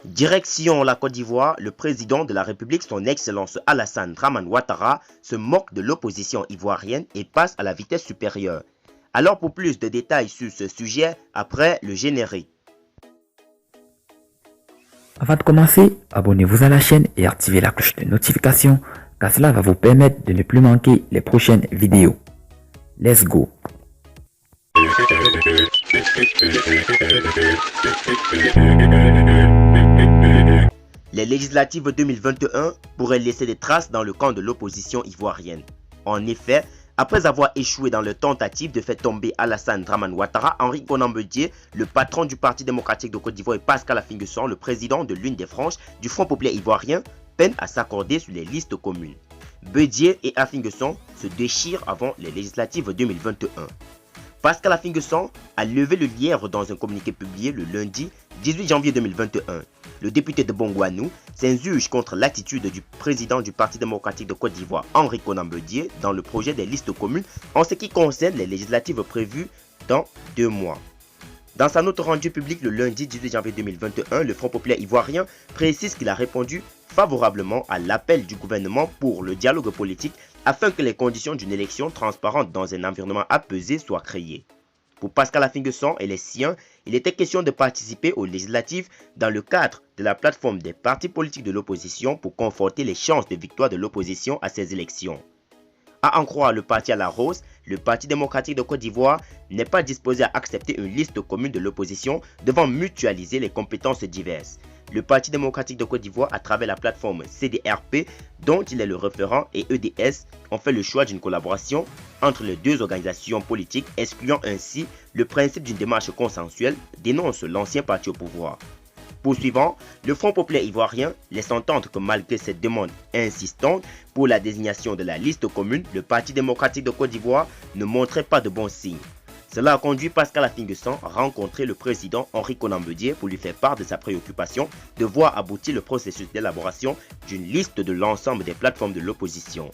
Direction la Côte d'Ivoire, le président de la République, son Excellence Alassane Dramane Ouattara, se moque de l'opposition ivoirienne et passe à la vitesse supérieure. Alors pour plus de détails sur ce sujet, après le générique. Avant de commencer, abonnez-vous à la chaîne et activez la cloche de notification car cela va vous permettre de ne plus manquer les prochaines vidéos. Let's go! Les législatives 2021 pourraient laisser des traces dans le camp de l'opposition ivoirienne. En effet, après avoir échoué dans leur tentative de faire tomber Alassane Dramane Ouattara, Henri Konan Bédié, le patron du Parti démocratique de Côte d'Ivoire, et Pascal Affi-N'Guessan, le président de l'une des branches du Front populaire ivoirien, peinent à s'accorder sur les listes communes. Bédié et Affi-N'Guessan se déchirent avant les législatives 2021. Pascal Affi-N'Guessan a levé le lièvre dans un communiqué publié le lundi 18 janvier 2021. Le député de Bongouanou s'insurge contre l'attitude du président du Parti démocratique de Côte d'Ivoire, Henri Konan Bédié, dans le projet des listes communes en ce qui concerne les législatives prévues dans 2 mois. Dans sa note rendue publique le lundi 18 janvier 2021, le Front populaire ivoirien précise qu'il a répondu favorablement à l'appel du gouvernement pour le dialogue politique afin que les conditions d'une élection transparente dans un environnement apaisé soient créées. Pour Pascal Affi-N'Guessan et les siens, il était question de participer aux législatives dans le cadre de la plateforme des partis politiques de l'opposition pour conforter les chances de victoire de l'opposition à ces élections. À en croire le parti à la rose, le Parti démocratique de Côte d'Ivoire n'est pas disposé à accepter une liste commune de l'opposition devant mutualiser les compétences diverses. Le Parti démocratique de Côte d'Ivoire, à travers la plateforme CDRP, dont il est le référent, et EDS, ont fait le choix d'une collaboration entre les deux organisations politiques, excluant ainsi le principe d'une démarche consensuelle, dénonce l'ancien parti au pouvoir. Poursuivant, le Front populaire ivoirien laisse entendre que malgré cette demande insistante pour la désignation de la liste commune, le Parti démocratique de Côte d'Ivoire ne montrait pas de bons signes. Cela a conduit Pascal Affi-N'Guessan à rencontrer le président Henri Konan Bédié pour lui faire part de sa préoccupation de voir aboutir le processus d'élaboration d'une liste de l'ensemble des plateformes de l'opposition.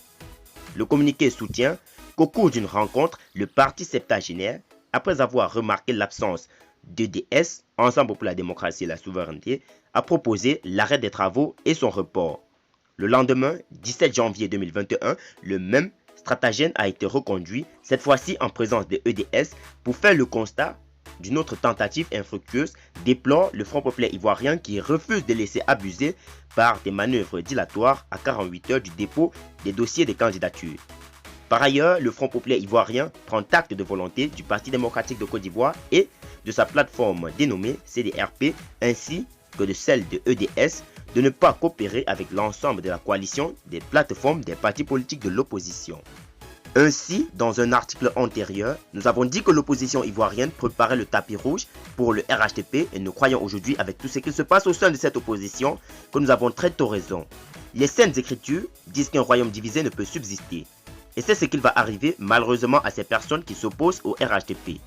Le communiqué soutient qu'au cours d'une rencontre, le parti septagénaire, après avoir remarqué l'absence d'EDS, Ensemble pour la démocratie et la souveraineté, a proposé l'arrêt des travaux et son report. Le lendemain, 17 janvier 2021, le même stratagème a été reconduit, cette fois-ci en présence de EDS, pour faire le constat d'une autre tentative infructueuse, déplore le Front populaire ivoirien qui refuse de laisser abuser par des manœuvres dilatoires à 48 heures du dépôt des dossiers de candidature. Par ailleurs, le Front populaire ivoirien prend acte de volonté du Parti démocratique de Côte d'Ivoire et de sa plateforme dénommée CDRP, ainsi que de celle de EDS, de ne pas coopérer avec l'ensemble de la coalition des plateformes des partis politiques de l'opposition. Ainsi, dans un article antérieur, nous avons dit que l'opposition ivoirienne préparait le tapis rouge pour le RHDP et nous croyons aujourd'hui, avec tout ce qui se passe au sein de cette opposition, que nous avons très tôt raison. Les Saintes Écritures disent qu'un royaume divisé ne peut subsister. Et c'est ce qu'il va arriver malheureusement à ces personnes qui s'opposent au RHDP.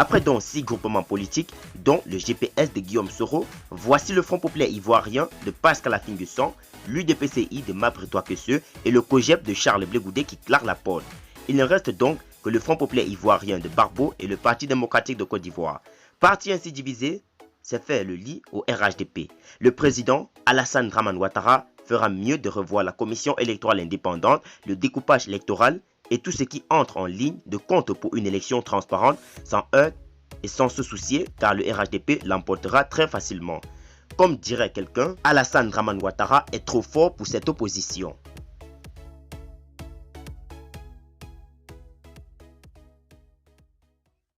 Après donc 6 groupements politiques, dont le GPS de Guillaume Soro, voici le Front populaire ivoirien de Pascal Affi-N'Guessan, l'UDPCI de Mabritois Kesseux et le COGEP de Charles Blé Goudé qui clarent la porte. Il ne reste donc que le Front populaire ivoirien de Barbeau et le Parti démocratique de Côte d'Ivoire. Parti ainsi divisé, c'est faire le lit au RHDP. Le président Alassane Dramane Ouattara fera mieux de revoir la commission électorale indépendante, le découpage électoral et tout ce qui entre en ligne de compte pour une élection transparente, sans heurts et sans se soucier, car le RHDP l'emportera très facilement. Comme dirait quelqu'un, Alassane Dramane Ouattara est trop fort pour cette opposition.